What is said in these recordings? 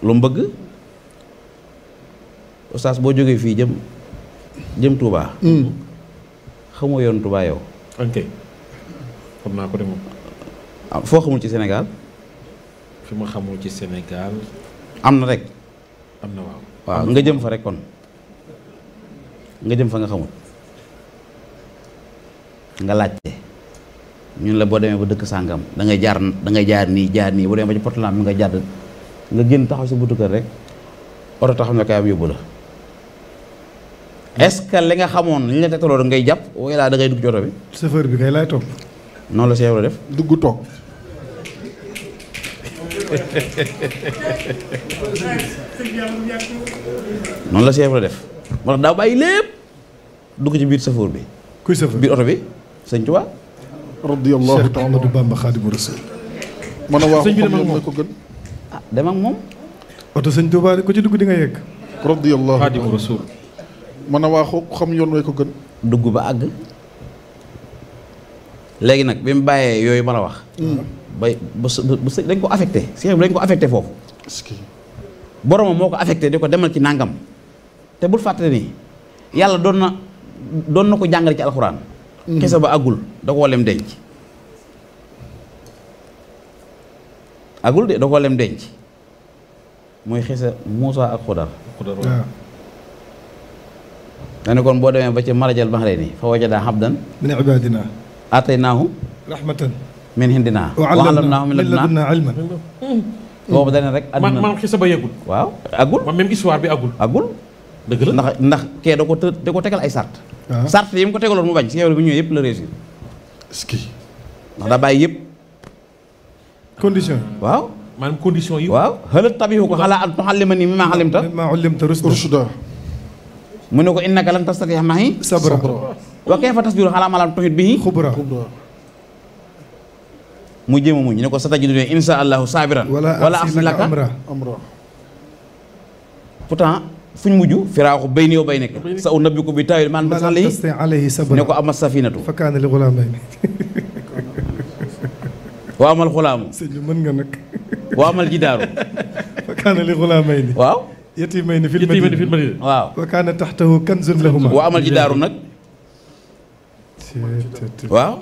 lu mu bëgg oustaz boo jógee fii jëm Touba. xamoo yoon Touba yow. ok xam naa ko de moom. foo xamul ci Sénégal. fi ma xamul ci Sénégal. am na rek. am na waaw. waaw nga jëm fa rek kon nga jëm fa nga xamul nga laajte ñun la boo demee ba dëkk sàngam da ngay jaar nii boo demee ba ci portland mi nga jàdd nga génn taxaw si buntu kër rek oto taxaw na kay am yóbbu la est-ce que li nga xamoon li ñu la tegtaloo ngay jàpp walla da ngay dugg ci oto bi. chauffeur bi kay laay topp. noonu la Cheikh Ibra def. dugg toog. noonu la Cheikh Ibra def moo tax daa bàyyi lépp dugg ci biir chauffeur bi. kuy chauffeur biir oto bi sëñ Tuubaa. radiyallahu Cheikh Ahmadou Bamba Xaadimu Rasuul. mën a waaxu xam yoon mooy ko gën. ah dem ak moom. oto sëñ Tuubaa ku ci dugg di nga yegg. radiyallahu Xaadimu Rasuul. mën a waaxu xam yoon mooy ko gën. dugg ba àgg léegi nag bi mu bàyyee yooyu ma la wax. ba dañ ko affecté Cheikh bi dañ ko affecté foofu. est-ce que. boromam moo ko affecté di ko demal ci nàngam te bul fàtte ni yàlla doon na ko jàngale ci alxuraan. kese ba àggul da koo lem denc. àggul de da koo lem denc mooy xisa Muusa ak Xudar. waaw. dane kon boo demee ba ci marajal bahrayni fa wajada abdan min ibaadinaa ataynaahu rahmatan min hindinaa wa allamnaahu min ladunnaa ilman. boobu dane rek àdduna man xisa ba yeggul. waaw àggul man même histoire bi àggul. àggul dëgg la ndax kee da ko tegal ay sart. waaw sart yi mu ko tegaloon mu bañ si yow bi ñëwee yëpp la réussir est-ce que. ndax daa bàyyi yëpp. condition. waaw maanaam condition yi. waaw xëlat tabihu ko xalaa an tuallimanii mimmaa allamta mimmaa ullimta rushda. mu ne ko innaka lan tastati'a ma'i sabra wa kayfa tasbiru alaa maa lam tuhit bihi xubra mu jéem a muñ ne ko satajidunii inshaa Allahu saabiran wala a'si laka amra. pourtant fu ñu mujj firaaxu bayni wa baynaka sa unabbi'uka bi taawili maa lam tastati' alayhi sabra ne ko ama safinatu fa kaana li ghulaamayni. wa amal xulaamu sëñ bi mën nga nag. wa amal jidaaru fa kaana li ghulaamayni waaw yatiimayni fil yatiimayni fil madina. madina. waaw wa kaana taxtahu kanzun lahumaa. wa amal jidaaru nag waaw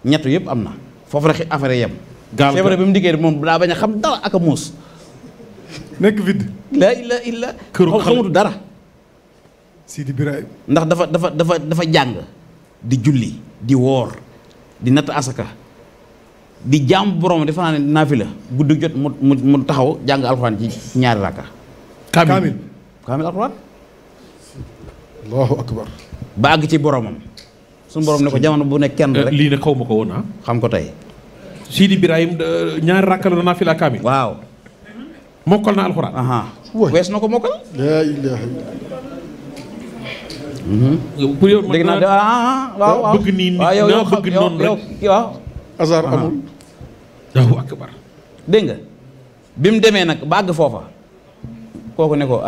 ñett yëpp am na foofu rek affaire yem. gaal feebar bi mu dikkee moom daa bañ a xam dara ak a muus. nekk vide. laa ilaaha illa këru xale xamutu dara. Sidi Birahim. ndax dafa jàng di julli di woor di natt asaka di jaam borom dafa naa ne naafila guddi jot mu taxaw jàng alxuraan ci ñaari rakka. kaamil alxuraan. allahu akbar. ba àgg ci boromam. suñu borom ne ko jamono bu nekk kenn rek. lii nag xaw ma ko woon ah. xam ko tey. Sidi Birahim ñaari rakka la naa fi la kaamil. waaw. mokkal na alxuraan. wees na ko mokkal. laa ilaaha illa. pour yow dégg naa de waaw bëgg nii nit waaw naa bëgg noonu rek kii waaw. hasard amul. Allahu akbar. dégg nga bi mu demee nag ba àgg foofa kooku ne ko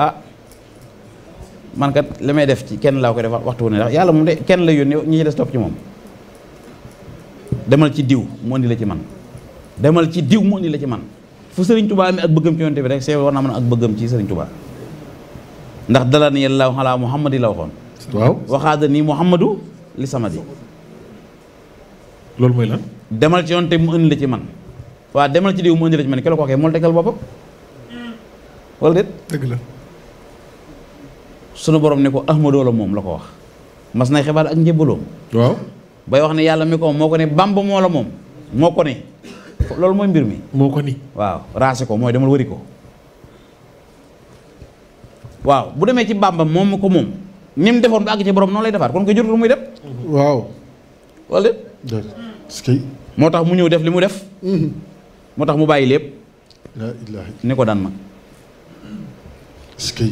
man kat li may def ci kenn laa ko def waxtu wu ne ndax yàlla moom de kenn la yónnee ñi des topp ci moom. demal ci diw mu indi la ci man demal ci diw mu indi la ci man fu Serigne Touba amee ak bëggam ci yonte bi rek war naa mën ak bëggam ci Serigne Touba ndax dala ni yàlla ala Muhammadi la waxoon. waaw waxaada nii Muhammadu li samadi. loolu mooy lan. demal ci yonte mu indi la ci man waaw demal ci diw mu indi la ci man ki la ko waxee moo la tegal boppam wala déet. dëgg la. sunu borom ne ko Ahmadoo la moom la ko wax mas nay xibaar ak njëbbaloom. waaw. bay wax ne yàlla mi ko moo ko ne Bamba moo la moom moo ko ne loolu mooy mbir mi. moo ko ni. waaw raase ko mooy demal wëri ko waaw bu demee ci Bamba moom ko moom ni mu defoon ba àgg ci borom noonu lay defaat kon ko jotul muy dem. waaw. wala déedéet. est-ce que. moo tax mu ñëw def li mu def. moo tax mu bàyyi lépp laa ilaaha illa. ni ko daan ma. est-ce que.